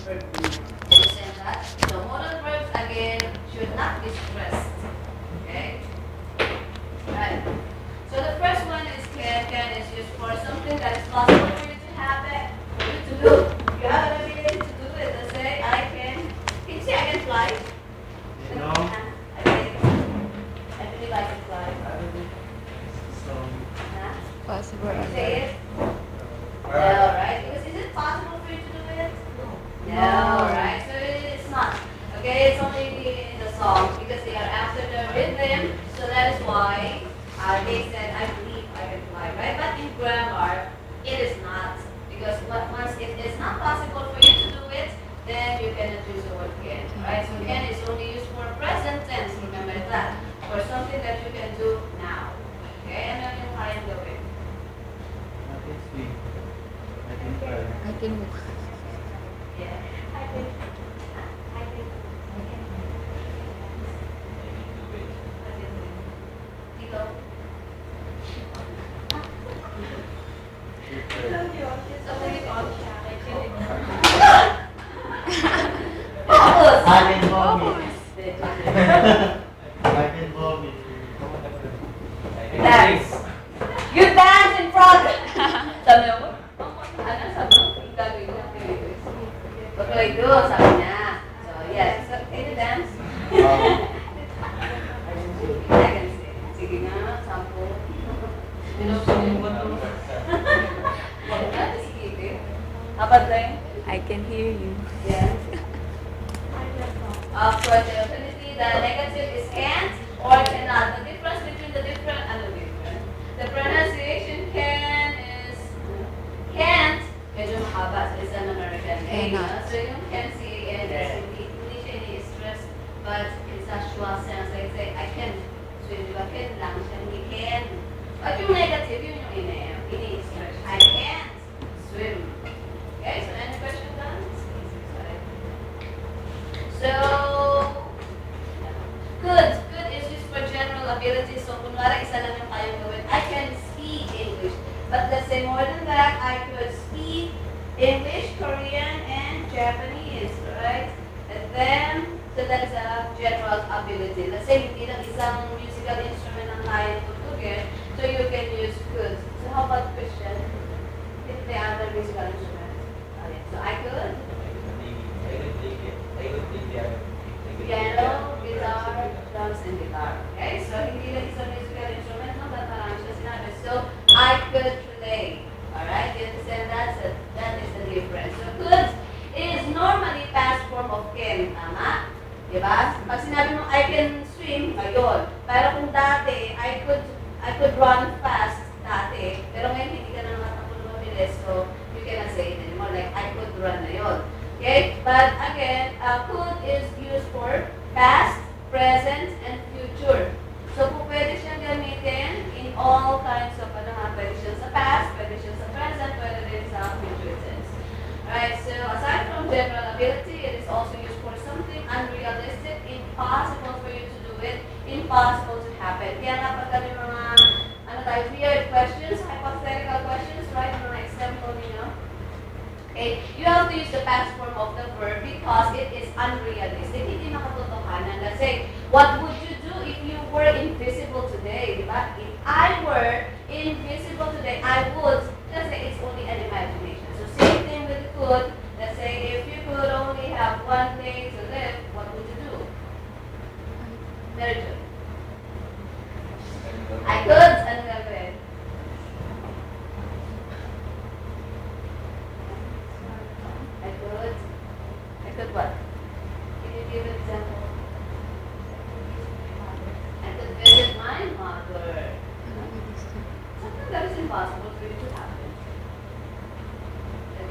verb be. Understand that? So modal verbs again should not be stressed. Okay? Right. So the first one is can. Can is used for something that is possible for you to happen, for you to do. You have an ability to do it. Let's say I can you say I can fly? No. I believe I can fly. So, Huh? Possible. Can you say it? No, right? Because is it possible for you to do it? No, right? So it's not. Okay, it's only in the song because they are after the rhythm. So that is why they said, I believe I can fly, right? But in grammar, it is not. Because once it is not possible for you to do it, then you cannot use the word can, right? So can is only used for present tense, remember that. For something that you can do now. Okay, and then you try and do it. I can speak. I can try. I can walk. Yeah. I can. I can. You go. Somebody on Almost. I can vomit. I can vomit. Dance. You dance in front. Sabi niya, ano sabi mo? Yung gagawin niya. Okay, do, sabi niya. So, yes. So, can you dance? I can say. Sige nga, sample. Sige. Apat lang. I can hear you. Yes. Of course, definitely the negative is can't or cannot. The difference between the different the pronunciation can is can't. Medyo mahaba. So it's an American name. Cannot. So you can see it as hindi siya ini-stress, but it's actual sense. Like say, I can swim. Diba? Can lang siya. Hindi can. But yung negative, yun yung ini-stress. I can't swim. Okay, so any question done? So, good. Good is used for general ability. So, kunwari, isa lang yung kayang gawin. I can speak English. But let's say more than that, I could speak English, Korean, and Japanese, right? And then, so that is a general ability. Let's say, hindi lang isang musical instrument ang kayang tutugin, so you can use could. So, how about Christian? If the other musical instrument. Okay, so I could. Piano, guitar, drums, and guitar. Okay, so hindi lang isang musical instrument, no? But marami siya sinabi. So, I could play. Alright, you understand that? So, that is the difference. So, could is normally past form of can. Tama? Diba? Pag sinabi mo, I can swim, ayun. Pero kung dati, I could run fast dati. Pero ngayon, hindi ka na matapulo mabilis. So, you cannot say it anymore. Like, I could run na yun. Okay, but again, could is used for past, present, and future. So, kung pwede siyang gamitin in all kinds of, pwede siya sa past, pwede siya sa present, pwede din sa future tense. Alright, so aside from general ability, it is also used for something unrealistic, impossible for you to do it, impossible to happen. Kaya nga pag kami mga, weird questions, hypothetical questions, right, mga example, okay, you have to use the past form of the verb because it is unrealistic. Hindi makatotohanan. Let's say, what would you do if you were invisible today? Diba? If I were invisible today, I would. Let's say it's only an imagination. So same thing with the could. Let's say if you could only have one day to live, what would you do? Very good. I could, ano gagawin? I could what? Can you give an example? I could visit my mother. Something that is impossible for you to happen.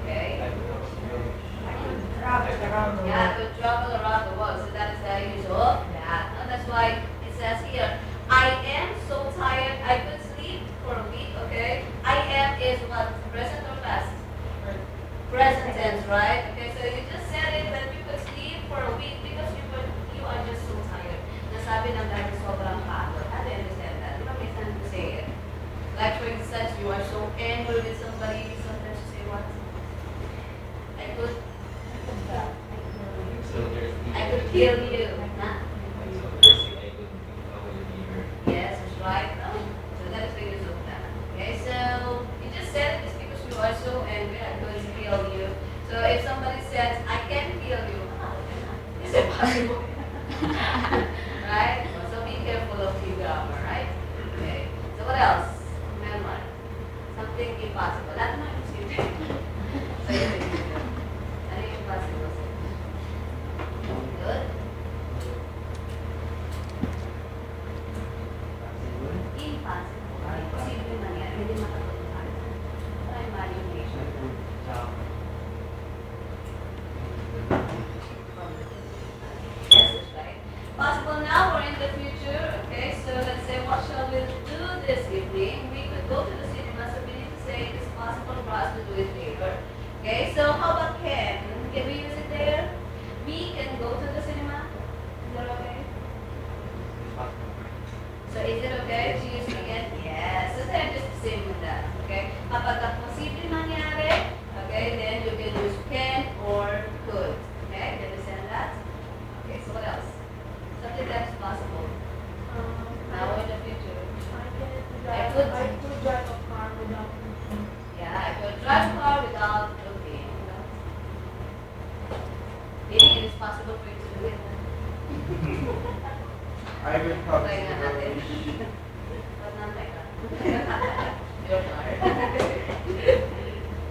Okay? I could travel around the world. Yeah, I could travel around the world. So that is the use of that. And that's why it says here, I am so tired I could sleep for a week, okay? I am is what? Present or past? Present tense, right? Okay, so you just said it that you could sleep for a week because you are just so tired. Nasabi ng dahil sobrang pagod. I understand that. You don't make sense to say it. Like for instance, you are so angry with somebody, sometimes you say what? I could kill you. Huh? Like so basic, I could become a leader. Yes, that's right. No? So that is the use of that. Okay, so you just said it is because you are so angry I'm going to kill you. So if somebody says, I can kill you, it's impossible. Right? So be careful of your grammar, right? Okay. So what else? Remember, something impossible. That's not easy. So you can do that. Anything impossible. Good. Possible. Impossible. Imposible mangyari. Hindi makatulungan. Sa imagination. Chop. Yes, that's right. Possible now or in the future. Okay, so let's say what shall we do this evening? We could go to the cinema, so we need to say it is possible for us to do it later. Okay, so how about can? Can we use it there? We can go to the cinema. Is that okay? So is it okay to use it again? Yes. So they're just the same with that. Okay. Kapag ang posible mangyari, okay, then you can use can or could. Okay, can you understand that? Okay, so what else? Something that's possible. Now in the future. I could drive a car without thinking. Yeah, I could drive a car without looking. Maybe it is possible for you to do it. I will probably Like go natin. wish. But not like that. Your car.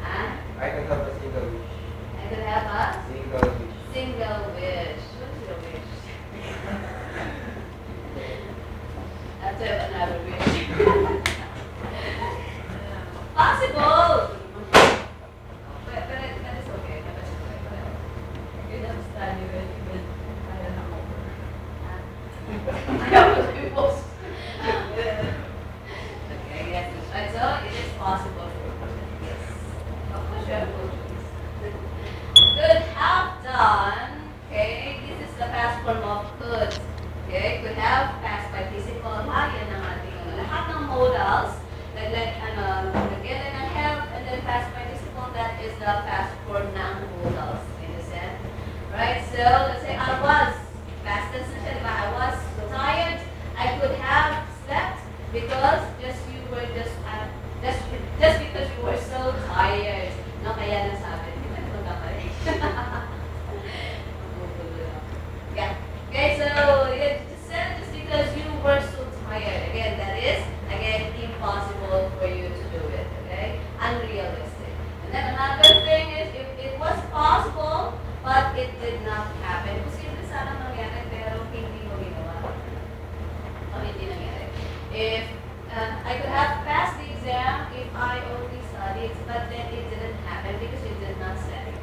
Ah, I can have a single wish. I could have a Single wish. single wish. What is your wish? That's another wish. Possible! But that is okay. That is okay. Whatever. You don't study when you will, I don't know. I have to be most. Okay, yes, that's right. So it is possible for you. Yes. Of course you have no choice. Could have done. Okay, this is the past form of could. Okay, could have, past participle. Yan ang ating lahat ng modals. Nagyan ng help and then past participle, that is the past form ng modals. Understand? Right? So let's say I was. Past tense na siya, diba? I was tired. I could have slept because just because you were so tired. No, kaya nasabi. Di ba naman kamali? Yeah. Okay, so it said just because you were so tired. Again, that is impossible for you to do it. Okay? Unrealistic. And then another thing is if it was possible but it did not happen. Posible sana mangyari pero hindi mo ginawa. O hindi nangyari. If I could have passed the exam if I only studied, but then it didn't happen because you did not study.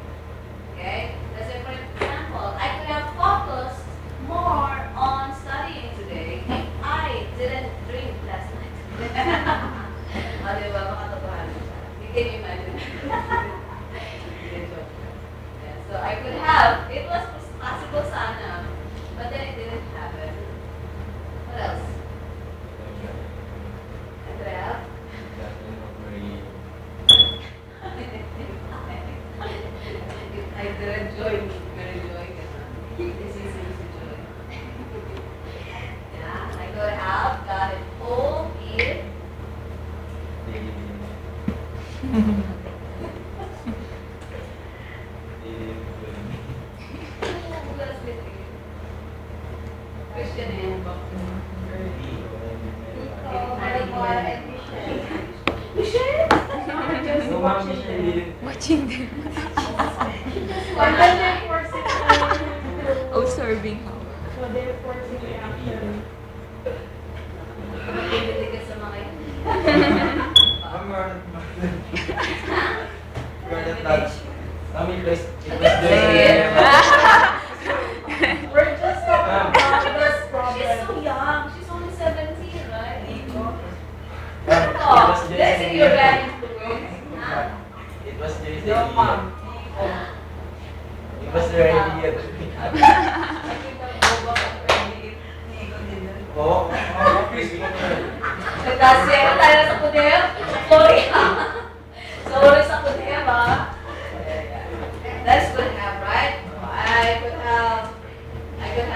Okay? Let's say for example, I could have focused more on studying today if I didn't drink last night. O diba? Makatotohanan siya. You can imagine. Yeah, so I could have, it was possible sana, but then it didn't happen. What else? I could have. Definitely not very. I didn't join. Very joy ka na. This is easy joy. Yeah, I could have got it full if They didn't. They didn't put me. who else with you? Christian and Michelle? No, ma'am, she didn't. Watching them. And then they're forcing me Observing how. So they're forcing me actually. Makikinig ka sa mga yun. Ma'am, we're not that. Ma'am, it was there. We're just talking about this She's problem. so young. She's only 17, right? It Oh, was let's there. say you're ready to win. Huh? It was there. No, ma'am. It was there. Oh, Nagkasira tayo sa puder. Sorry. Sorry sa puder, ha? That's good have, right? I could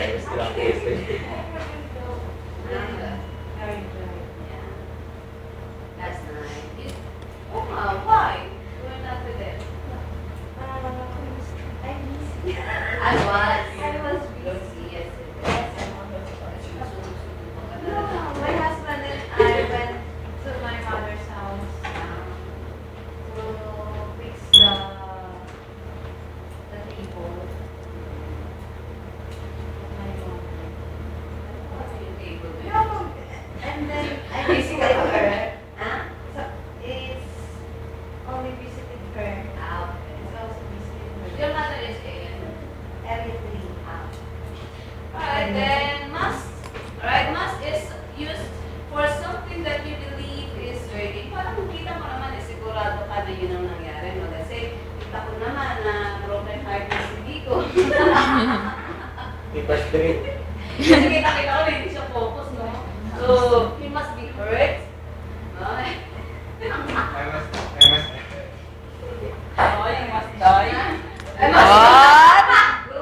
Very dry. Yeah. That's nice. Oh, why? We're not with it. I was busy yesterday. No, my husband and I went to my mother's house to fix the table. My mom. What do you think of it? No, and then I visited her. Huh? So it's only visited her. Ah, okay. It's also visited Your her. mother is in. Every 3 hours. Alright, then must. Alright, must is used for something that you believe is certain. Parang kita mo naman, sigurado ka na yun ang nangyari. No? Let's say, kita ko naman na broken heart na si Vico. Paper straight. Kasi kita-kita ko na hindi siya focus, no? So, he must be hurt. No? I must. Oh, he must die. I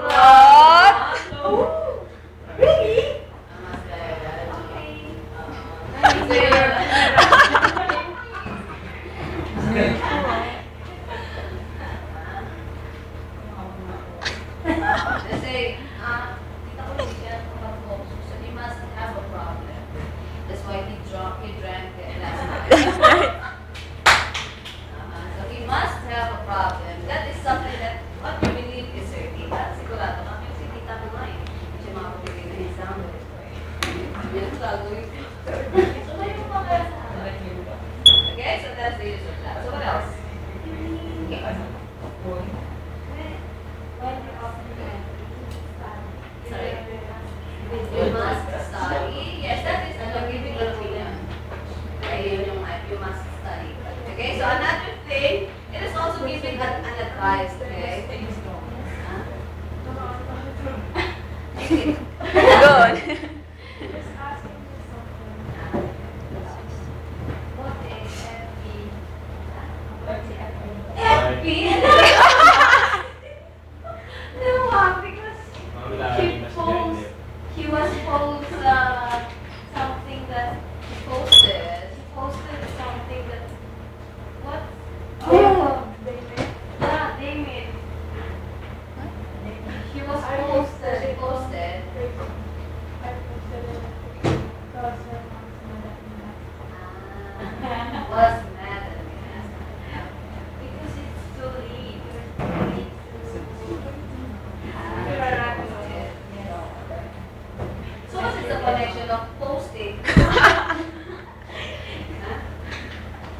What? Really? I must die. Okay. Let's say, kita ko hindi siya focus. So, he must have a problem. That's why he drank it last night. So he must have a problem. That is something that what you believe is certain. That's sigurado ka. Kasi kita ko nga eh. Hindi siya makapagpili na isang yan ang gagawin. So may mo pa kaya sa akin. Okay, so that's the use of that. So what else? Okay. When you open it, Sorry. You must study. Yes, that is giving a opinion. Ayun yung you must study. Okay, so another thing, it is also giving an advice, okay? Huh? Go on. just asking you something. What is FB? What's the FB? FB? No, because he was supposed something that he posted. He posted something that what? Oh, David. Yeah, Damien. He was posted. He posted. I posted it because her mom's mad at me. Was mad at me. Because it's too late. It's too late So what is the connection of posting? Huh?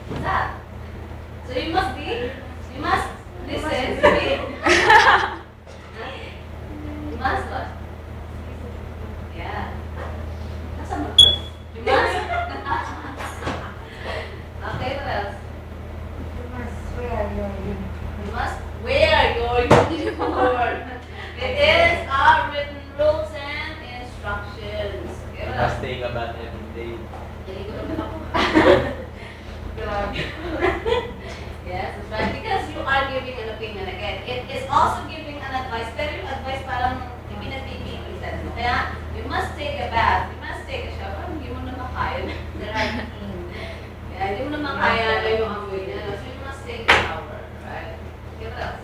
What's that? So you must listen to me. Huh? You must what? Yeah. Nasa mo? You must. Okay, what else? You must wear your uniform. You must wear your uniform. It is our written rules and instructions. Okay, what else? Take a bath every day. Naligo naman ako. Grabe. Yes, that's right. Because you are giving an opinion again. It is also giving an advice. Pero yung advice parang ipinag-ibigitan mo. Kaya, you must take a bath. You must take a shower. Hindi mo naman kaya. There are Kaya, hindi mo naman kaya na yung amoy niya. So, you must take a shower. Right? Okay, what else?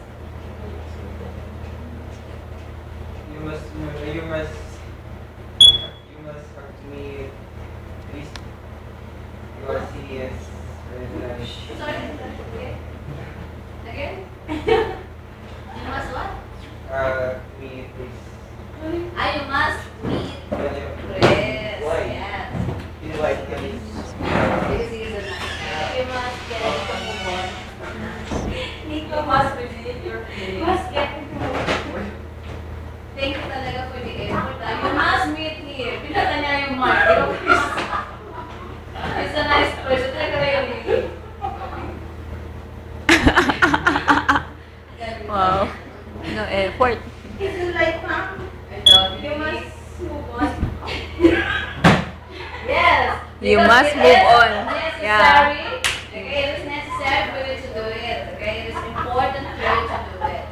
You must talk to me at least your serious relationship. Sorry? Again? You must what? Me at least. You must meet Why? Chris. Yes. You like this? Because he is a nice guy. You must get someone. Nico must visit your place. Must get Thank you talaga for the effort. You must meet here. Pinata niya yung mark. He's a nice person. Talaga na yung Lily. Wow. No effort. Is it like mom? I love You you. must move on. Yes. You because must it move is on. Necessary. Okay, it is necessary for you to do it. Okay, it is important for you to do it.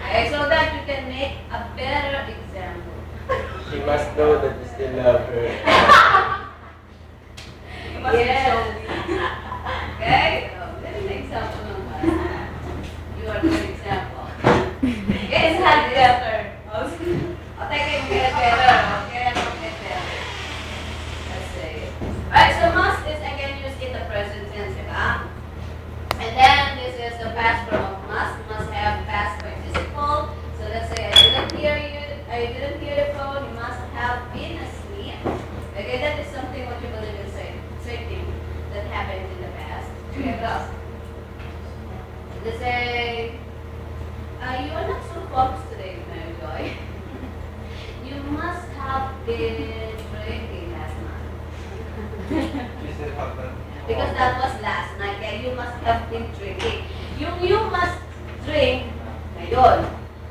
Okay, so that you can make a better example. She must know that you still love her. You must yes. Okay? This is an example of must have. You are the example. Yes, have better. I'll take it get better. Okay, I'll get better. Let's say it. Alright, so must is again used in the present tense. And then this is the past form of must have past participle. So let's say I didn't hear the phone, you must have been asleep. Okay, that is something what you believe in saying. Same thing that happened in the past. Okay, class. Let's say you are not so focused today, Mary Joy. You must have been drinking last night. Because that was last night. Yeah, you must have been drinking. You must drink ngayon.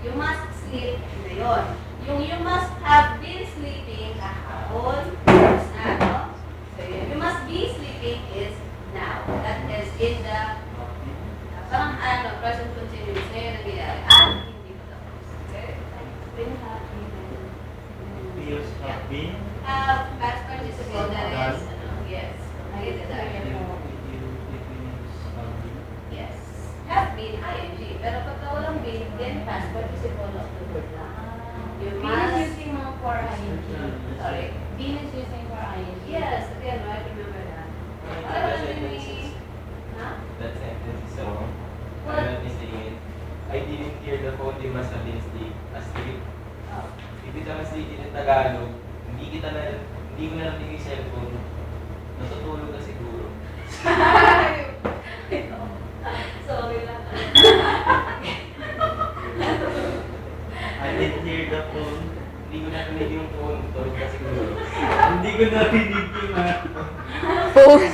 You must sleep ngayon. You must have been sleeping kahapon. Is na, no? So you must be sleeping is now. That is in the parang present continuous. Ngayon ang ginagawa. Hindi ko tapos. Okay? Been happy. Feels have been. Past participle that is, yes. I get that. Yes. Have been, ing. Pero pagka walang been, then past participle of the word lang. You Been must... is using more for ing. Sorry? Been is using for ing. Yes, again, I remember that. Ano ba namin huh? That sentence is wrong. What? I'm not saying it. I didn't hear the phone, they must have been asleep. Oh. If it's asleep in Tagalog, hindi ko na narinig yung cellphone. Natutulog na siguro. Sorry lang. I didn't hear the phone. Hindi ko narinig yung phone, tulog na siguro. Hindi ko narinig yung Phone.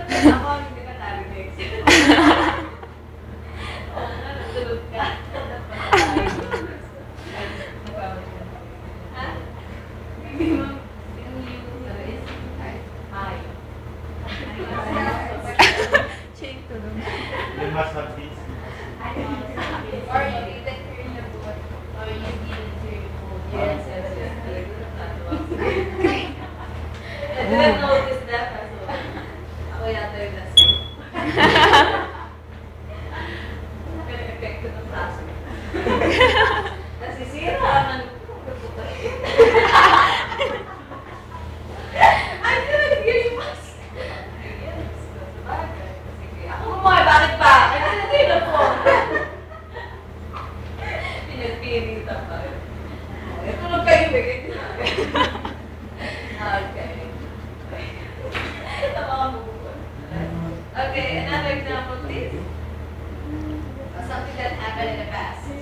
Ako, hindi ka narinig. Oo nga, natulog ka. Ha? Hindi mo, yung is, ay. Change to them. They must have been. Or you didn't hear the phone. Or you didn't hear the phone. Yes, yes, yes. I didn't notice that as well. Ako yata yung lasing. Pinag-effect ko ng plaso. Nasisira naman ko. I didn't hear you mas. Yes, sabagay. Sige. Ako gumawa, bakit pa? I didn't hear the phone. Pinagpirita pa rin. Tulog kayo, bigay ko na. Okay. Tama ka mo. Okay, another example, please. Something that happened in the past. You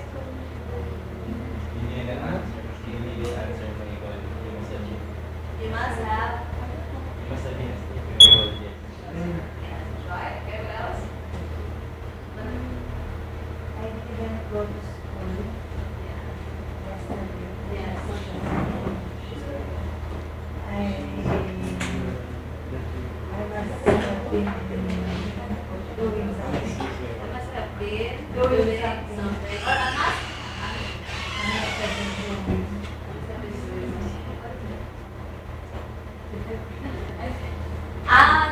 need an answer. You need an answer when you call it. You must have been. You must have. You must have been asleep when you called it. Yes, right. Okay, what else? I didn't go to school Yeah. yesterday. Yes. I must have been doing something. You must have been doing something. Or I must. I must have been doing.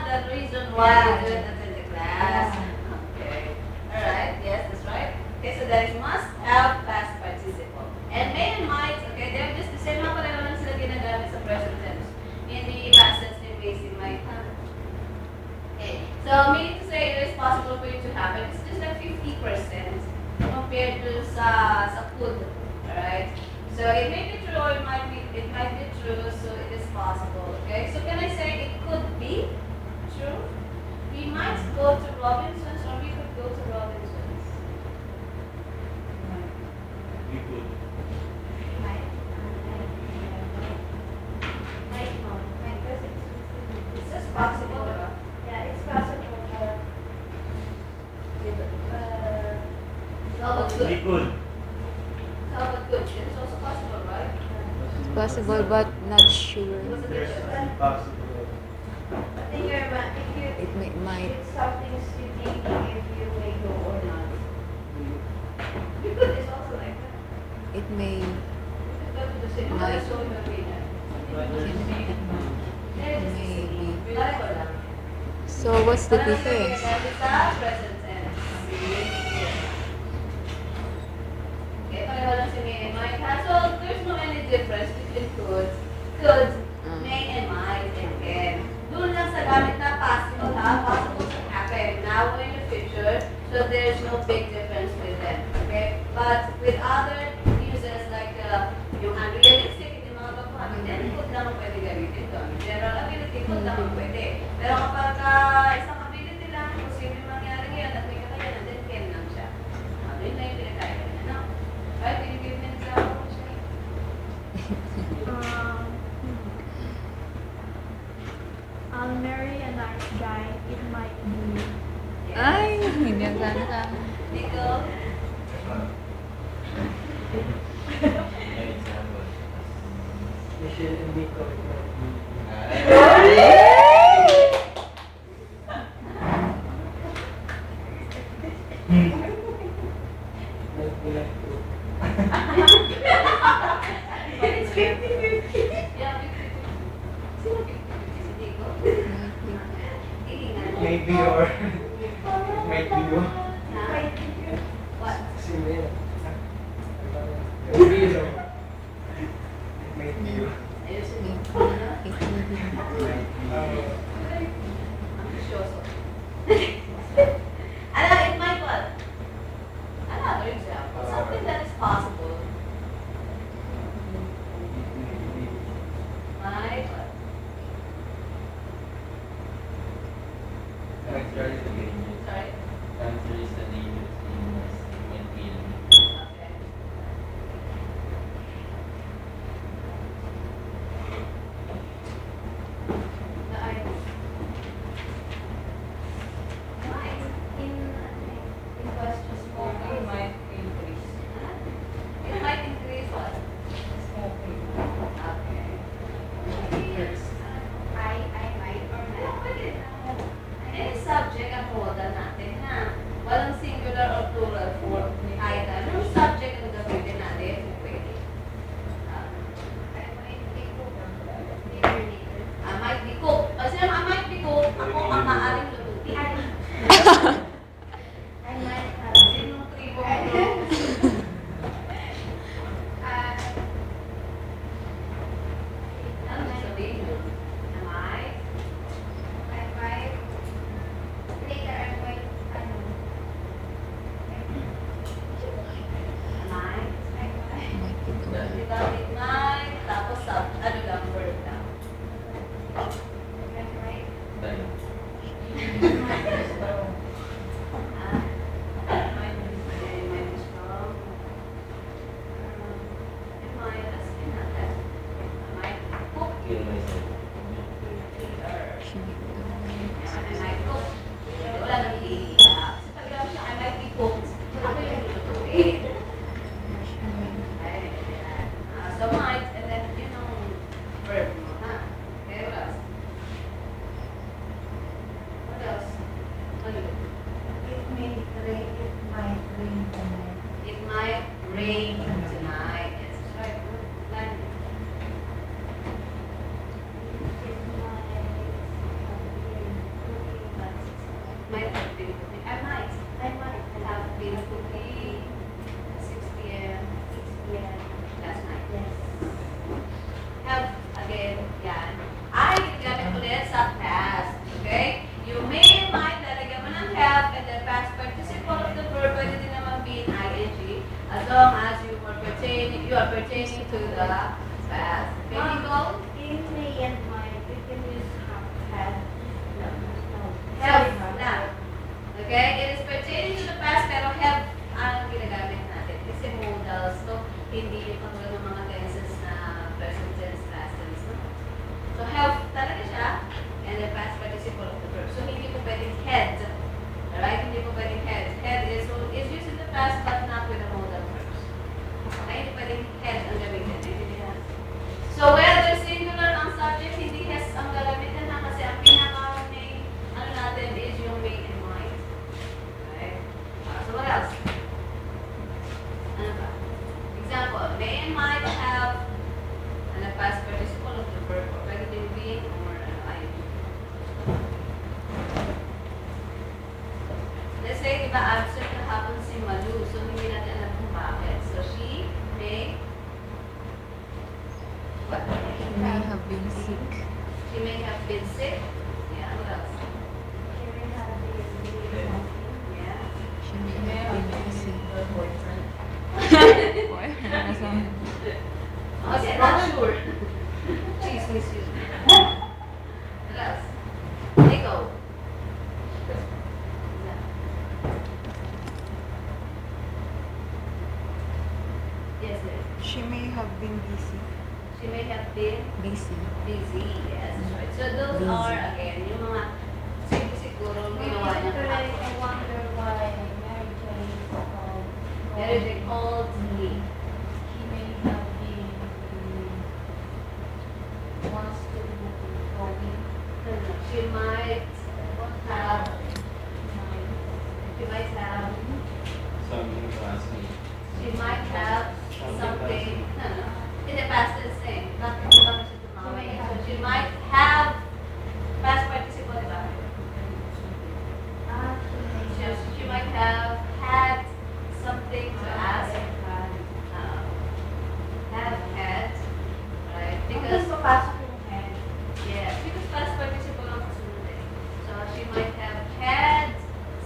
The reason why you didn't attend the class. Okay. Alright, yes, that's right. Okay, so that is must have past participle. And may and might, okay, they're just the same mga pareho lang sila ginagamit sa present tense. In the past tense, they basic might have. Okay, so meaning to say it is possible for you to happen. It's just like 50% compared to sa could. Alright? So it may be true or it might be true, so it is possible. Okay? So can I say it could be true? We might go to Robinson's or we could go to Robinson's. We could. It's just possible, diba? Yeah, it's possible for How about We good? could. How about good? It's also possible, right? Possible but not sure. What's the There's difference? impossible. It might. it's something you think if you may go or not. Good is also like that. It may. But Sino ba Might. gusto mo winner? Maybe. Pareho lang. So, what's the Pareho lang difference? ginagamit sa present tense. Okay, pareho lang si may and might ha. So, there's no any difference between could, may and might, and can. Doon lang sa gamit na possible ha. Possible to happen now or in the future. So, there's no big difference with them. Okay? But with other uses like yung unrealistic, yung mga baguhan, then could lang ang pwede gamitin doon. General ability, could lang ang pwede. Pero kapag isang ability lang, posible mangyari yun at may kakayanan, then can lang siya. Yun na yung pinagkaya niya, no? Right? Can you give me an example, Shane? I'll marry a nice guy. It might be. Ay, hindi ang sana sa akin. Nico? May example. Michelle and Nico. Like we like to. It's 50-50. Yeah, 50-50. Sino 50-50? Si Nico? Iingan. Maybe or might be you. Ha? What? Si Mel. Maybe you. Might be you. Ayusin mo. Ano? Might be you. Ambisyoso. Ano, it might what? Another example. Something that is possible. Might what? Answer is the dangerous. Sorry? Answer is the dangerous and feeling. Okay. The items. Might. In question, smoking might increase. Huh? It might increase what? Smoking. Okay. I might or not. Pwede. Any subject ang modal natin, ha? Walang singular or plural form ni item. Yung subject ang gamitin natin, pwede. Might be cook. Kasi I might be cook, ako ang maaaring lututin. Sinong tribo mo? Ano sabihin mo? Might? Might? Gamit might, tapos ano lang, word lang. Tayo. Might be strong. It might, as in natin. Might cook. Kill myself. I might cook. Wala nang hihiya. Kasi pag gawin siya, I might be cooked. Ako yung lulutuin. So might, and then yun ang verb mo, ha? Okay, what else? What else? Ano yun? It might rain tonight. Yes, that's right. Lan- might have been cooking. I might have been cooking at 6 p.m. last night. Have, again, yan. Ay, gamit ulit sa past. Okay? You may, might, lalagyan mo ng have, and the past participle of the verb, pwede din naman be in ing, as long as you are pertaining to the past. Okay, Nicole? Have na. Okay? It is pertaining to the past, pero have ang ginagamit natin. Kasi modals, no? Hindi yung katulad ng mga tenses na present tense, past tense, no? So, have talaga siya, and the past participle of the verb. So, hindi po pwedeng head. Alright? Hindi po pwedeng head. Head is used in the past, but not with the modal verbs. Okay? Hindi pwedeng head ang gamitin. Naiintindihan? So, whether singular ang subject, hindi has ang gagamitin na kasi ang pinaka-main ano natin is yung may and might. been sick. She may have been sick. Yeah, what else? She may have been doing Then, something. Yeah. She may have been busy. Her boyfriend. Boyfriend or something. Okay, not sure. Jeez, miss you. What else? Nico. Yes, miss. She may have been busy. She may have been Busy. busy. Yes, that's right. So those Busy. are, again, yung mga siguro ginawa niya Yesterday, I kahapon. wonder why Mary Jane is called. Mary Jane called me. He may have been wants to go in. She might have, she might have, something classmate. she might have something, no. In the past tense eh. Bakit siya tumawag? So she might have, past participle, di ba? She might have had something to ask. Have had, right? Because papasok yung head. yes, because past participle ang kasunod eh. So she might have had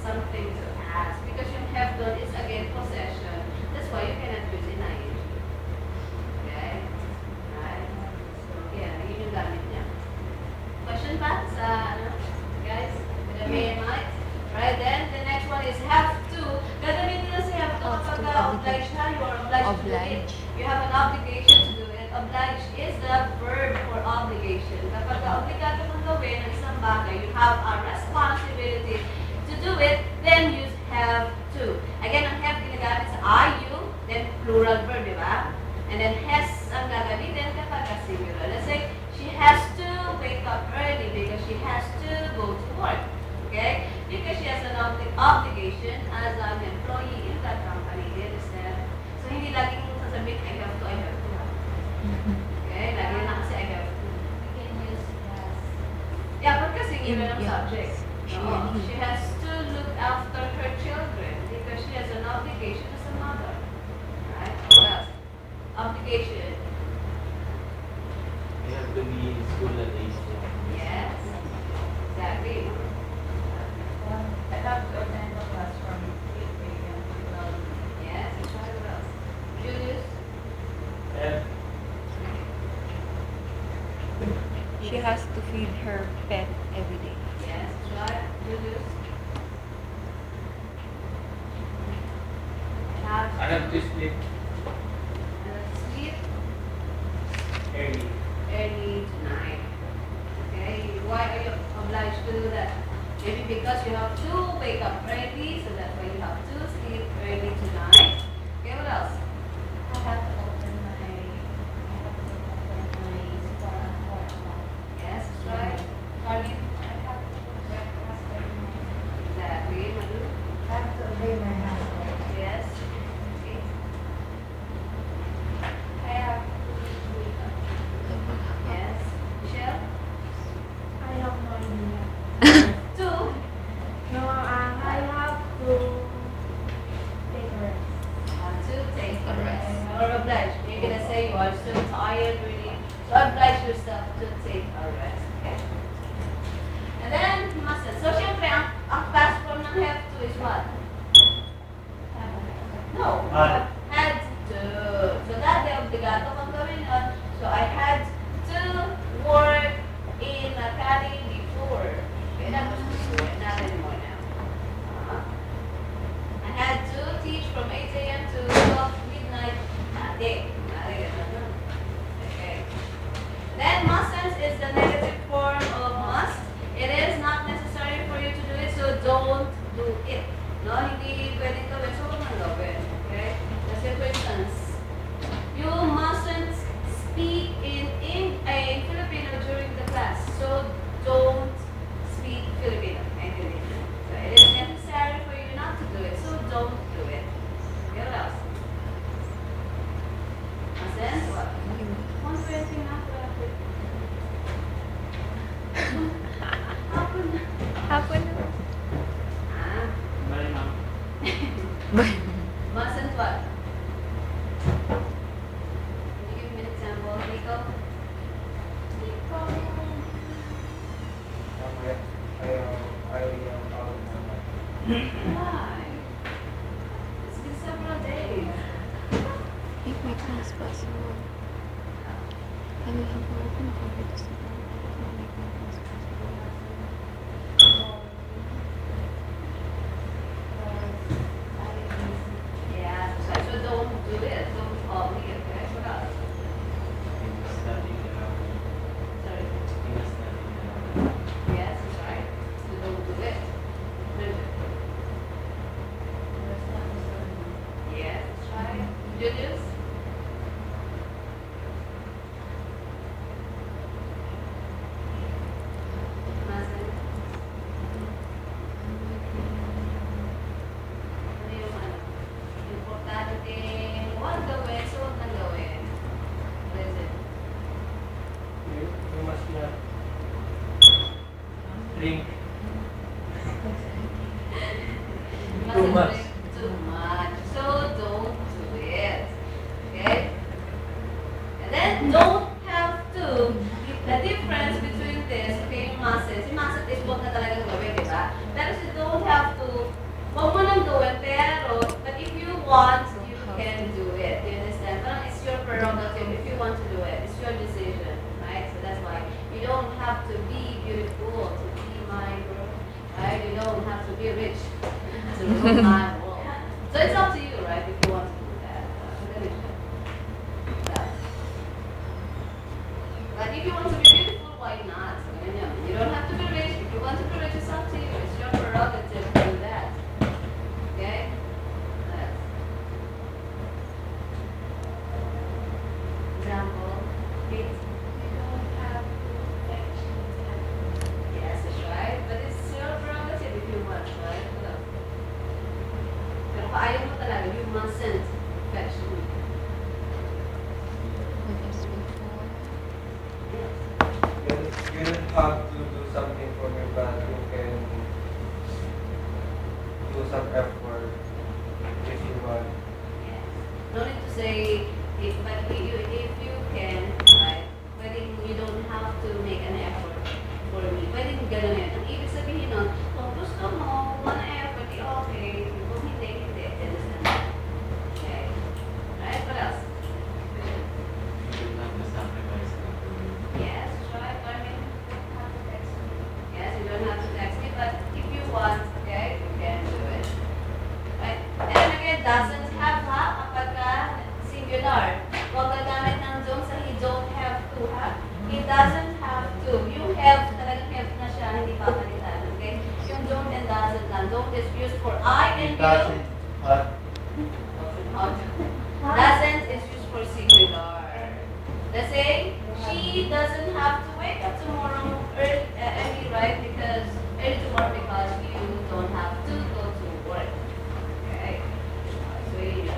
something to ask. Because yung have done is again possession. That's why you cannot use in ing. Okay? Right? So yeah, yun yung gamit niya. Question pa sa ano? Guys? The may might? Right, then the next one is have to. Gagamitin na si have to Have kapag to, obliged na, you are obliged to do it. Obliged. You have an obligation to do it. Obliged is the verb for obligation. Kapag obligado kang gawin ng isang bagay, you have a responsibility to do it, then use have to. Again, ang have ginagamit sa are you, then plural verb, di ba? And then has ang gagamitin kapag singular. Let's say, she has to wake up early because she has to go to work. Okay? Because she has an obligation as an employee in that company. Do you understand? So, hindi laging sasabihin, I have to, I have to. Okay? Lagi na kasi I have to. We can use has. Yeah, pagka singular ang Yeah. subject. She No, and he. she has to look after her children because she has an obligation as a mother. Right? What else? Obligation. You have to be in school at age 10. Yes. Exactly. I have to attend the class from 8 a.m. to 12. Yes. What else? Julius. And She has to feed her pet every day. Yes. Right. Julius. I have to sleep Sleep early. early tonight. Okay. Why are you obliged to do that? Maybe because you have to wake up early, so that's why you have to sleep early tonight. Okay. What else? I have to open my store at 4 o'clock. Yes. That's right. Carmen. I have to do breakfast every morning. Exactly. Manu. I have to obey my husband. Yes. Okay. I have to wake up. Yes. Michelle. I have no idea. Two. No, I have to take a rest. Have to take a rest. Or obliged. You're gonna say you are so tired, really. So oblige yourself to take a rest. Okay. And then mustn't. So syempre, ang past form ng have to is what? No. Had to. So dati, obligado kang gawin yun. So I had to work in a academy before. Okay, that was before, not anymore now. I had to teach from 8 a.m. to 12 midnight dati. Okay. Then mustn't is the negative form of must. It is not necessary for you to do it, so don't do it. No, hindi pwedeng gawin, so huwag nang gawin. Okay? Kasi for instance, you mustn't speak in Filipino during the class. So don't speak Filipino. English. So it is necessary for you not to do it. So don't do it. Okay, what else? Mustn't? What? 120 na. Why? It's been several days. Make my class possible. I will have more than cover to support. Make my class possible. Yeah, so don't do it. Don't call me, okay? What else? Sorry. Yes, that's right. So don't do it. Bridget. Yes, that's right. Julius? Mazen? Ano yung importante huwag gawin, so huwag nang gawin. What is it? You must not drink You too mustn't much. drink too much. So don't do it. Okay? And then don't have to. The difference between this, okay, yung mustn't is huwag na talagang gawin, di ba? Pero you don't have to, huwag mo nang gawin, pero, but if you want, you can do it. You understand? Parang it's your prerogative if you want to do it. It's your decision, right? So that's why you don't have to be beautiful to be my girl, right? You don't have to be rich to rule my world. So it's up to you, right? If you want to do that. But if you want to be beautiful, why not? You don't have to be rich. If you want to be rich, it's up to you. It's your prerogative to do that. Okay? Yes. Example. You don't have to fetch it. Yes, that's right. But it's your prerogative if you want, right? Pero kung ayaw mo talaga, you mustn't fetch me. What is before? Yes. You don't have to do something for me, but you can do some effort if you want. Yes. No need to say, if you can, right? Pwedeng you don't have to make an effort for me. Pwedeng gano'n yun. Ang ibig sabihin nun, kung gusto mo, one effort, okay. Kung hindi, hindi. Understand? Okay. Right? What else? You don't have to sacrifice Yes, try. I mean, You don't have to text me. yes, you don't have to text me, but if you want, okay, you can do it. Right? And again, doesn't have ha kapag singular. Huwag gagamit ng don't sa he don't have to ha. He doesn't have to. You have, talagang have na siya, hindi papalitan. Okay? Yung don't and doesn't lang. Don't is used for I and you. Doesn't is used for singular. Let's say, she doesn't have to wake up tomorrow early, right? Because early tomorrow because you don't have to go to work. Okay? So you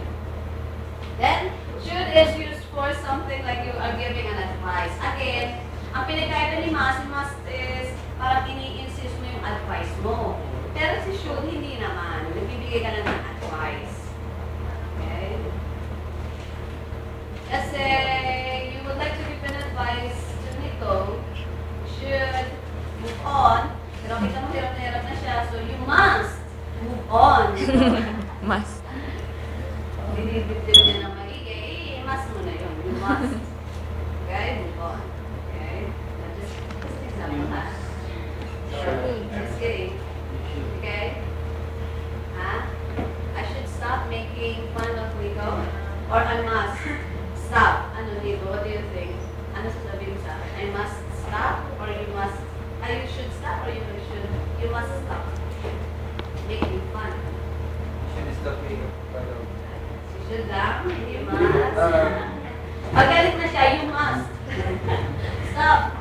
then, should is used for something like you are giving an advice. Again, ang pinagkaiba ni must is parang ini-insist mo yung advice mo. Pero si should, hindi naman. Nagbibigay ka lang ng advice. Okay? Let's say, you would like to give an advice to Nico. Should move on. Pero kita mo, hirap na siya. So, you must move on. Mas. Dinidibdib niya ng maigi. Must mo na yun. You must. Okay? Move on. Okay? Now, just example, ha? Just kidding. Okay? Ha? I should stop making fun of Nico? Or I must stop? Ano, Nico? What do you think? Ano sasabihin mo sa akin? I must stop? Or you must... you should stop or you should... You must stop. Making fun. Should stop making fun of. You should lang. You must. Pagalit na siya, you must. Stop.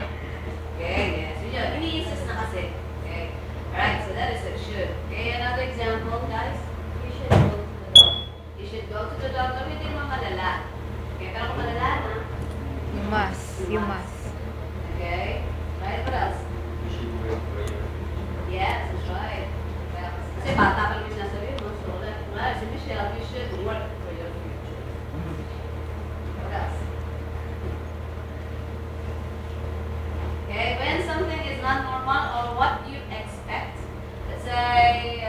Okay, yes. Yun, ini-insist na kasi. Okay. Alright, so that is a should. Okay, another example, guys. You should go to the doctor. You should go to the doctor. Hindi naman malala. Okay, pero kung malala na, You must. You must. okay. Right, what else? You should work for your Yes, that's right. Well, kasi bata pa lang yung sinasabi mo. So, like, si Michelle, you should work for your future. What else? Okay, when something is not normal or what you expect, let's say,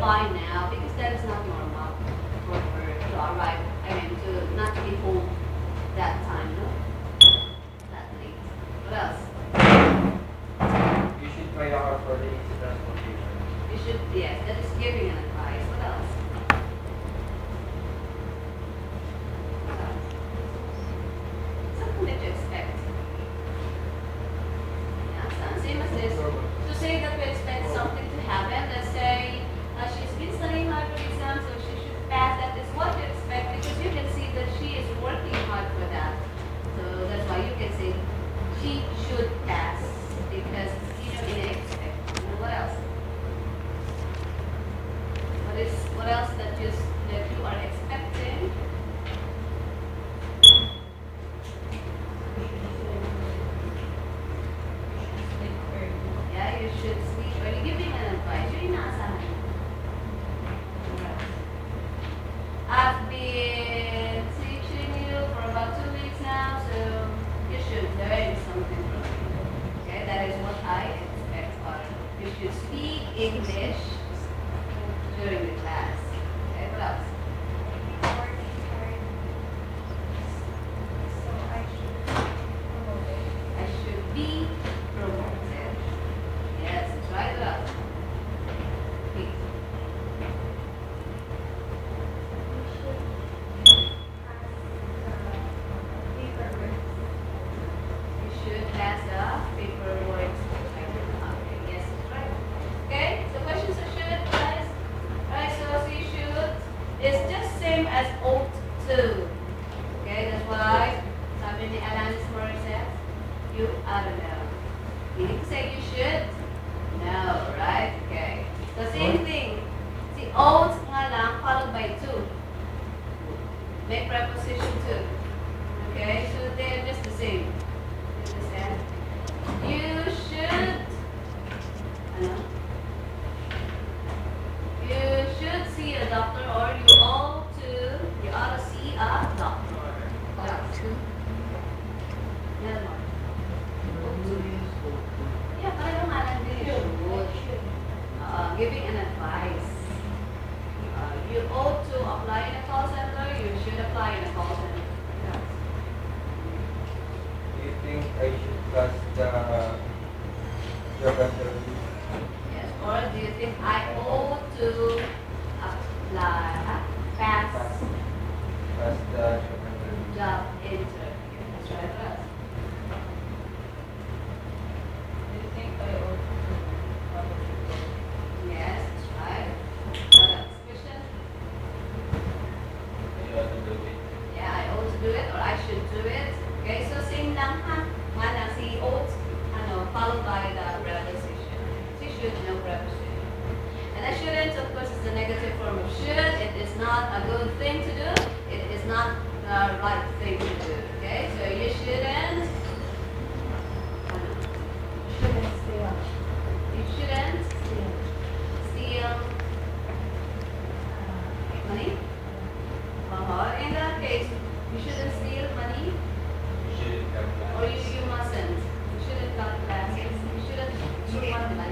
apply now because that is not normal for her to arrive. I mean, to not be home that time, no? That late. What else? You should try out for the easy transportation. You should, yes, that is giving an advice. What else? What else? Something that you expect. Yeah, same as this. To say that we expect something to happen, let's say she's been studying hard for the exam, so she should pass. That is what you expect because you can see that she is working hard for that. So that's why you can say she should pass because you expect. And what else? What else that you are expecting? Yeah, you should sleep early. Giving an advice. Yun yung inaasahan mo. I've been teaching you for about 2 weeks now, so you should learn something from me. Okay, that is what I expect. Or you should speak English during the class. Okay, what else? Working hard. So I should promote it. I should be promoted. Yes, that's right. What else? Please. You should pass the paperwork. You should pass the paperwork. Okay, yes, that's right. Okay, so questions are should, guys. Alright, so you should is just same as ought to. Okay, that's why sabi ni Alanis Morissette, you ought to know. You need to say you should know, right? Okay. So same thing. Si ought nga lang followed by to. Make preposition to. Okay, so they're just the same. You understand? You should, ano? You should see a doctor or you ought to see a doctor. What else? Yan mo. Yeah, parang ngalan din yung should. Giving an advice. You ought to apply in a call center, you should apply in a call center. What else? Do you think I should pass the job interview? Yes, or do you think I ought to apply, pass Pass the job interview. job interview? That's right. What else? Do you think I ought to probably go? Yes, that's right. What else? Question? You ought to do it. Yeah, I ought to do it or I should do it. Okay, so same lang ha. Nga lang si ought, followed by the preposition. Si should, no preposition. And I shouldn't, of course, is the negative form of should. It is not a good thing to do. It is not the right thing to do. Okay, so you shouldn't. Shouldn't stay up. You shouldn't Still. steal money. In that case, you shouldn't steal money. You shouldn't have Or plans. you mustn't. You shouldn't cut classes. You shouldn't you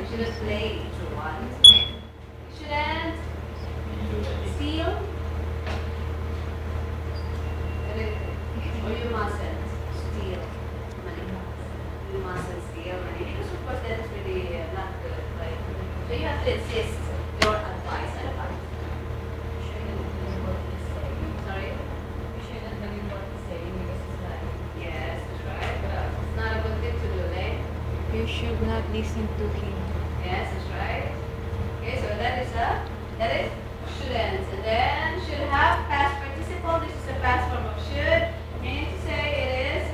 shouldn't play one. You shouldn't steal. Or you mustn't steal money. You mustn't steal money. Because of course that is really not good, right? So you have to insist your advice. Ano pa? You shouldn't believe what he's saying. Sorry? You shouldn't believe what he's saying because it's lying. Yes, that's right. It's not a good thing to do, eh? You should not listen to him. Yes, that's right. Okay, so that is shouldn't. And then should have past participle. This is the past form of should. Meaning to say it is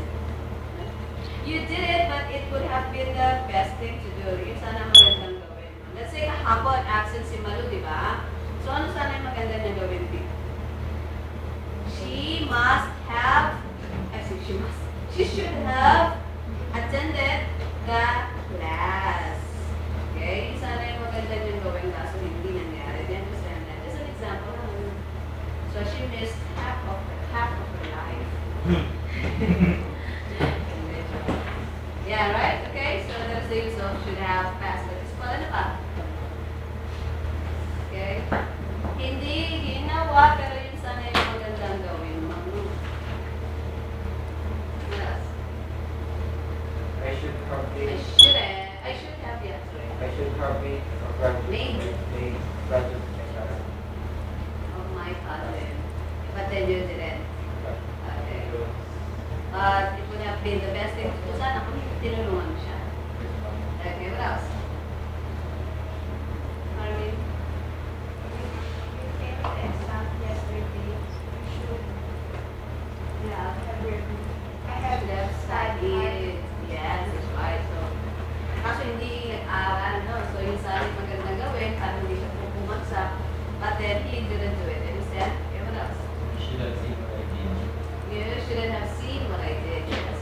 you did it, but it would have been the best thing to do. Yung sana magandang gawin. Let's say kahapon absent si Malu, di ba? So ano sana yung maganda niya gawin dito? She must have, she should have attended the class. Okay? Yung sana yung maganda niyang gawin kaso hindi nangyari. Do you understand that? Just an example. So she missed half of her life. Yeah, right? Okay, so that's the use of should have past participle. Ano pa? Okay? Hindi ginawa, pero yun sana yung magandang gawin mo. What else? I should have made, I should have, yes, right. I should have made a project. Made? Made project with my cousin. Oh my cousin. But then you didn't. Okay. But it would have been the best thing to do sana kung tinulungan mo siya. Okay, what else? Marvin? You came to exam yesterday. You should Yeah. have reviewed. I I have should have studied. Yes, that's right. So, kaso hindi nag-aaral, no? So, yung sana yung magandang gawin, para hindi siya pupumagsak. But then, he didn't do it. Instead, okay, what else? You should have seen what I did. You shouldn't have seen what I did. Yes.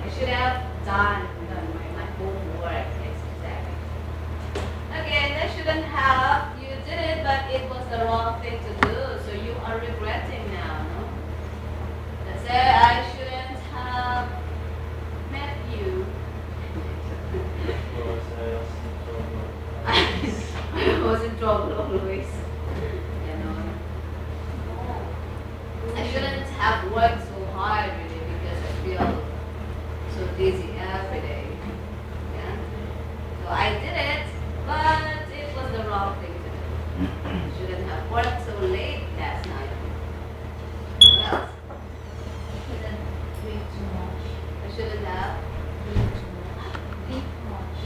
I should have done my homework. Yes, exactly. Again, I shouldn't have. You did it, but it was the wrong thing to do. So you are regretting now, no? Let's say I shouldn't have met you. Of course, I was in trouble. I was in trouble always. You know. I shouldn't have worked so hard really because I feel so dizzy every day. Yeah. So I did it, but it was the wrong thing to do. I shouldn't have worked so late last night. What else? Shouldn't drink too much. I shouldn't have Drink too much. Drink much.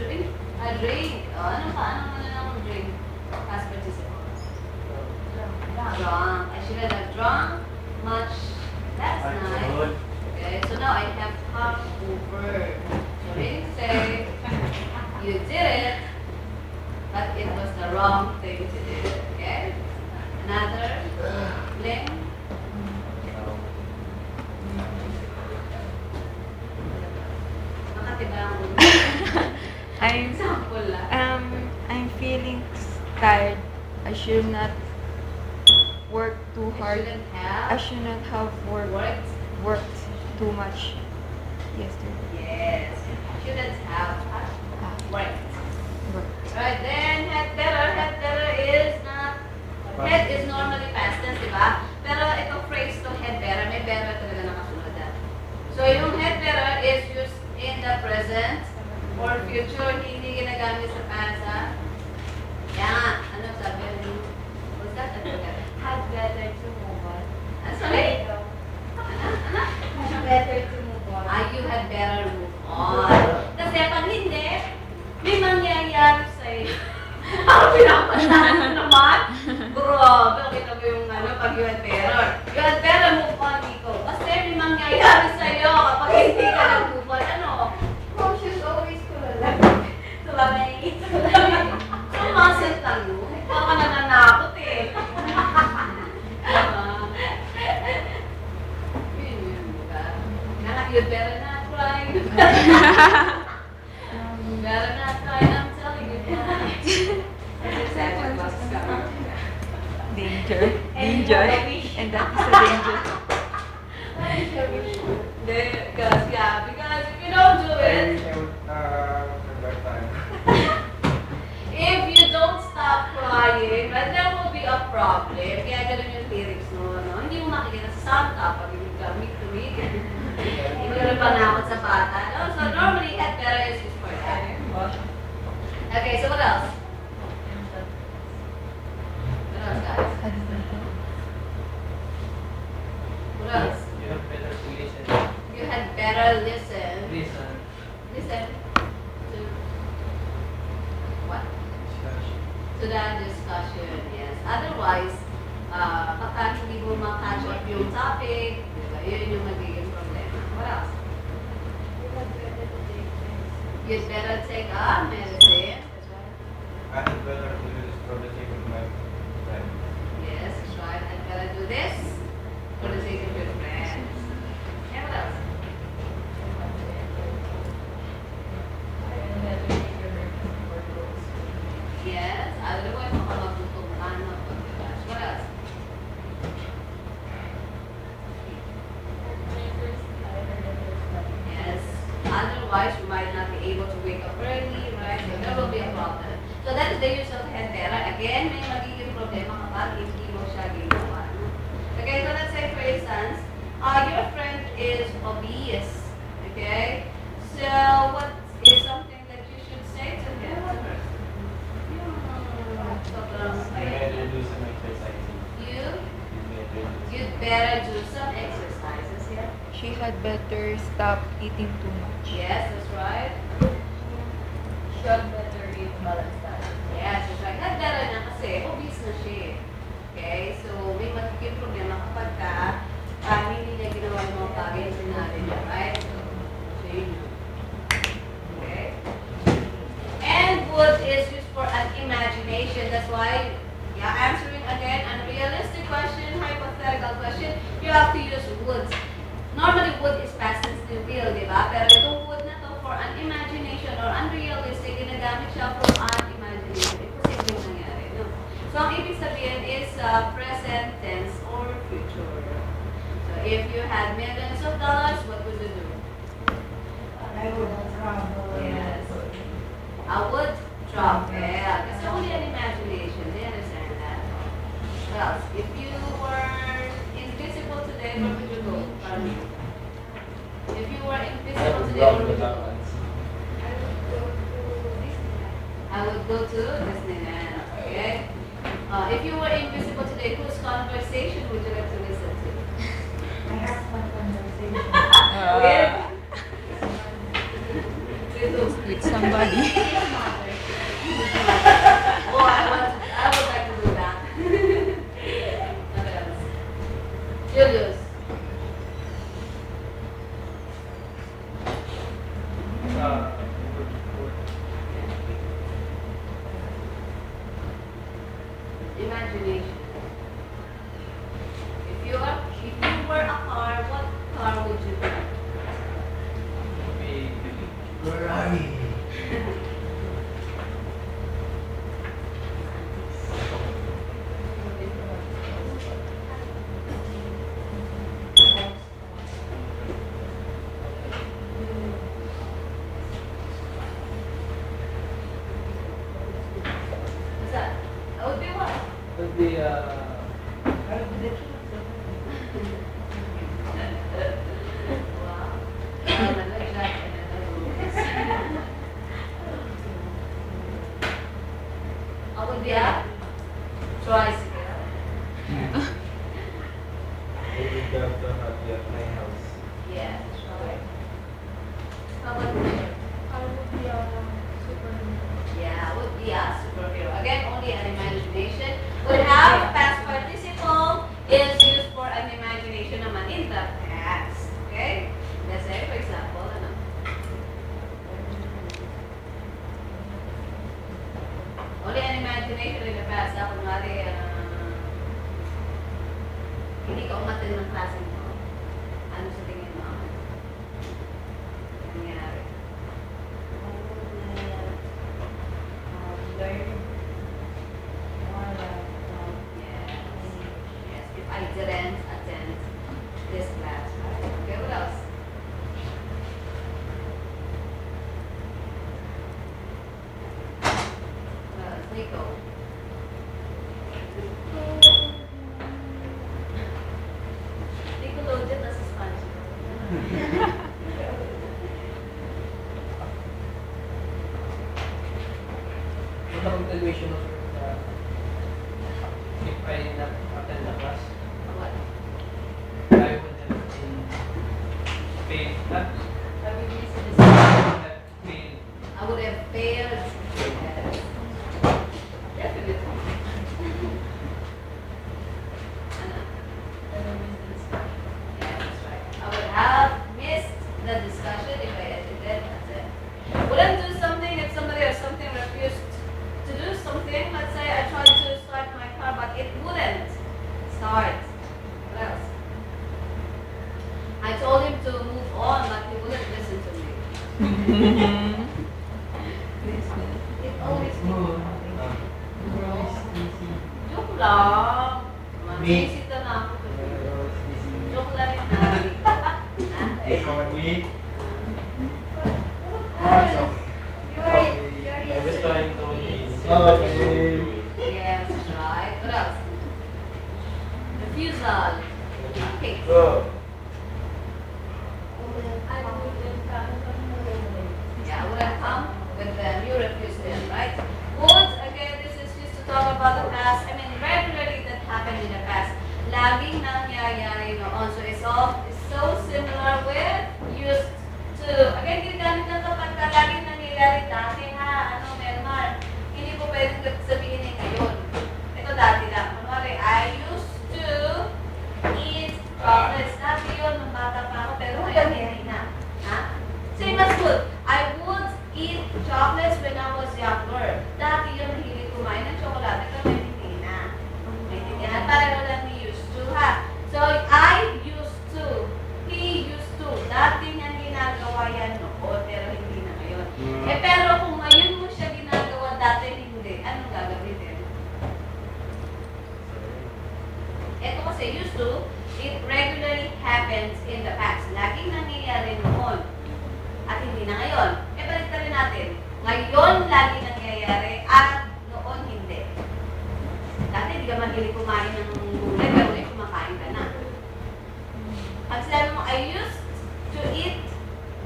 drink. I drink. Oh, ano namang drink? Past participle. Drunk. I shouldn't have drunk much last night. Good. Okay, so now I have hungover. So meaning to say, you did it, but it was the wrong thing to do. Okay? Another link. Makatiba ang ulo. I'm Example lang. I'm feeling tired. I should not work too I hard. shouldn't I have should not have worked too much yesterday. Yes. Shouldn't have worked. Worked. Right, then had better is not, head is normally past tense, di ba? Pero itong phrase to head better, may better talaga nakasunod na. So yung head better is used in the present or future, hindi ginagamit sa past, ha? Kaya nga, ano sabi yun? What's that? Ano ka? Had better to move on. Sorry? Ano? Ano? Had better to move on. You had better move on. Kasi pag hindi, may mangyayari sa'yo. Ang pinapasyahan mo naman. Grabe, kita mo yung pag you had better. You had better move on, Nico. Kasi may mangyayari sa'yo kapag hindi ka nag-move on. Ano? Oh, she's always kulala. Tulay. So, muscle lang yun. Ikaw ka nananakot eh. Yun, diba? You'd better not cry. You better not cry, I'm telling you. Danger. Danger. And that is a danger. Because if you don't do it, That time. if you don't stop crying, right, there will be a problem. Kaya ganun yung lyrics no? Hindi mo makikita sa Santa pag yung gamit-tumig. Hindi ko rin panakot sa bata. No? So normally, at better is used for that. Okay, so what else? What else, guys? What else? You have better to listen. You had better listen. Listen. Listen to what? To that discussion, yes. Otherwise, kapag hindi mo ma-catch up yung topic, diba, yun yung magiging problema. What else? You'd better take a medicine. That's right. I had better to do this for the sake of my friend. Yes, that's right. I'd better do this for the sake of your friends. And what else? Yes, otherwise makamagutong ka na pagkakas. What else? Yes, otherwise you might not be able to wake up early, right? You better do some exercises here. She had better stop eating too much. Yes, that's right. She had better eat balanced diet. Yes, that's right. Had better na kasi obese na siya. Okay? So, may magiging problema kapag hindi niya ginawa yung mga bagay na sinabi niya, right? So yun yun. Okay? And would is used for an imagination. That's why, answering again, unrealistic question, hypothetical question, you have to use would. Normally, would is past tense to will, di ba? Pero itong would na to for an imagination or unrealistic, ginagamit siya for an imagination. Imposible nangyari, no? So, ang ibig sabihin is present tense or future. So, if you had millions of dollars, what would you do? I would travel. Yes. I would travel. Yeah, it's only an imagination. They understand that. Well, if you were invisible today, where would you go? If you were invisible today, where would you go? I would go to Disneyland. Okay. If you were invisible today, whose conversation would you like to listen to? I have one conversation. With somebody. Oh, I would like to do that. What else? Julius. Imagination. If you were a car, what car would you be? Ferrari. What's that? That would be what? Would be Wow. I like that and I like movies. I would be a tricycle. I would have to have you at my house. Yes, right. How about you? I would be a superhero. Yeah, would be a superhero. Again, only an imagination. Would have past participle is used for an imagination naman in the past. Okay? Let's say, for example, ano? Only an imagination in the past. Ako kunwari, hindi ka umatin ng klase mo. Ano sa tingin mo? Nangyari. Learn more about Yes. Yes. If I didn't attend this class, right? Okay, what else? Nico. Nickelodeon, nasa SpongeBob. What ang television of if I not attend the class, What? I would have been paid. Not I would be have paid. I would have failed. Yes. Definitely. Ano? Yeah, that's right. I would have missed the discussion if I attended. That's it. Wouldn't do something if somebody or something refused to do something. Let's say I tried to start my car, but it wouldn't start. What else? I told him to move on, but he wouldn't listen to me. It always Moon. Joke lang. Me. Masisita na ako. Joke lang yun na. Me. I was trying to Okay. Yes, right. What else? Refusal. Okay. Go. Yeah, would have come with them. You refuse them, right? Would, again, this is just to talk about the past. I mean, regularly that happened in the past. laging nangyayari noon. So it's so similar with used to. Again, ginagamit lang kapag laging nangyayari dati ha. Ano, Melmar? Hindi po pwedeng sabihin niya ngayon. Ito dati lang. Kunwari, I used to eat chocolates. Dati yun, nung bata pa ako, pero ngayon hindi na. Ha? Same as food. I would eat chocolates when I was younger. Dati yun, hilig kumain ng chocolate, pero ngayon hindi na. Maintindihan? Pareho lang ni used to, ha? So, I used to. He used to. Dati niya ginagawa yan noon, pero hindi na ngayon. Eh, pero kung ngayon mo siya ginagawa, dati hindi, anong gagawin? Ito kasi used to, it regularly happens in the past. Laging nangyayari noon. At hindi na ngayon. Eh, balik rin natin. Ngayon, lagi nangyayari at noon hindi. Dati, hindi ka mahilig kumain ng gulay, pero ngayon kumakain ka na. Pag sinabi mo, I used to eat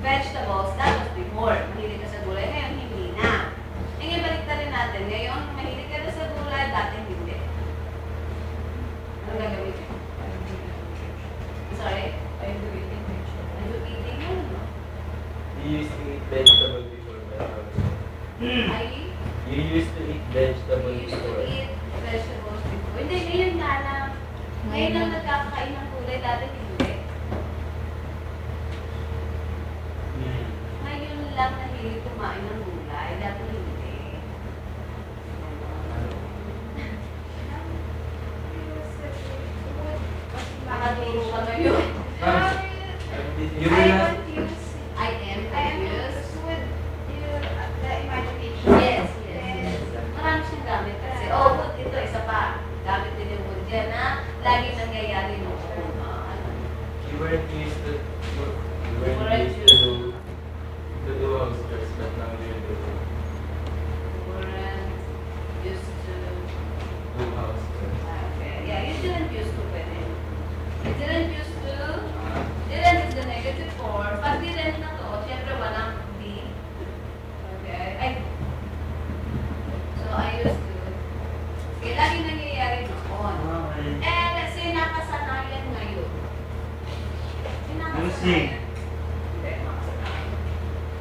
vegetables, that was before. Mahilig ka sa gulay, ngayon hindi na. Eh, ngayon, balik rin natin. Ngayon, mahilig ka na sa gulay, dati hindi. Anong gagawin niyo? Sorry? I'm doing it. Ano eating yun? You used to eat vegetable before, pero you used to eat vegetable We used to before. eat vegetables before. Hindi, ngayon nga lang. Ngayon lang nagkakakain ng gulay, dati hindi. Ngayon lang nahilig kumain ng gulay, dati hindi. Makaturo ka ngayon. You will not, I am confused. Imagination. Yes, yes. Marami siyang gamit kasi. Oh, wood, ito, isa pa. Gamit din yung wood dyan na lagi nangyayari noon. you weren't used to, you weren't Weren't used to do house chores, but now you do Weren't used to. house chores. Okay. Yeah, you didn't used to pwede. You didn't used to. Didn't is the negative form. Pag didn't na to, syempre walang D. Okay. So, I used to. Okay, lagi nangyayari noon. Eh, kasi nakasanayan ngayon. Using. Hindi, nakasanayan.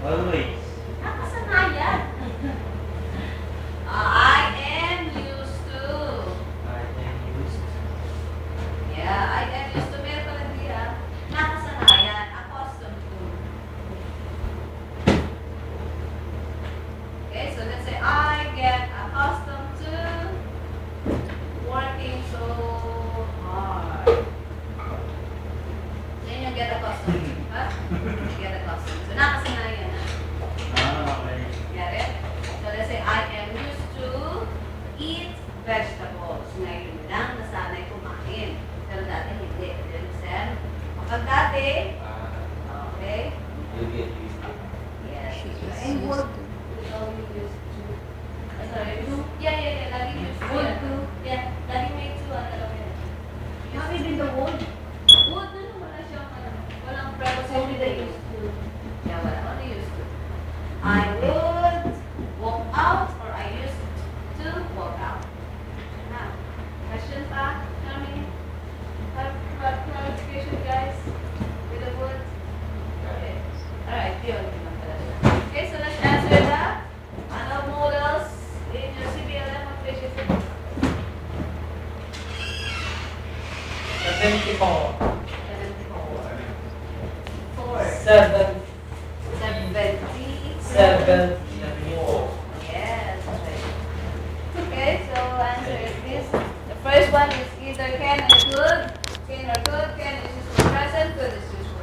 Always. Nakasanayan. I am used to. I am used to. Yeah, I am used to. Meron pala di nakasanayan. Accustomed to. Okay, so let's say I get accustomed to working so hard. Yan yung get accustomed to. Ha? Get accustomed. So nakasanayan na. Okay. Get it? So let's say I am used to eat vegetables. Ngayon lang nasanay kumain. Pero dati hindi. Then, kapag dati, okay? You get used to. Yes. She is And used would, to. we always used to. Sorry, yeah. Lagi used to. Would yan. to. Yeah, lagi may to. Talaga. Not even the wood. Would na wala siyang walang preposition. Only the used to. Yeah, wala. Only used to. I would walk out or I used to walk out. Now, question pa? Charmy? Have clarification, guys? With the would? Okay. Alright, yun. Okay, so let's answer the models in your CBLM of Proficiency. 74. 4. 7. 74. 74. Yes, that's right. Okay, so answer is this. The first one is either can or could. Can or could,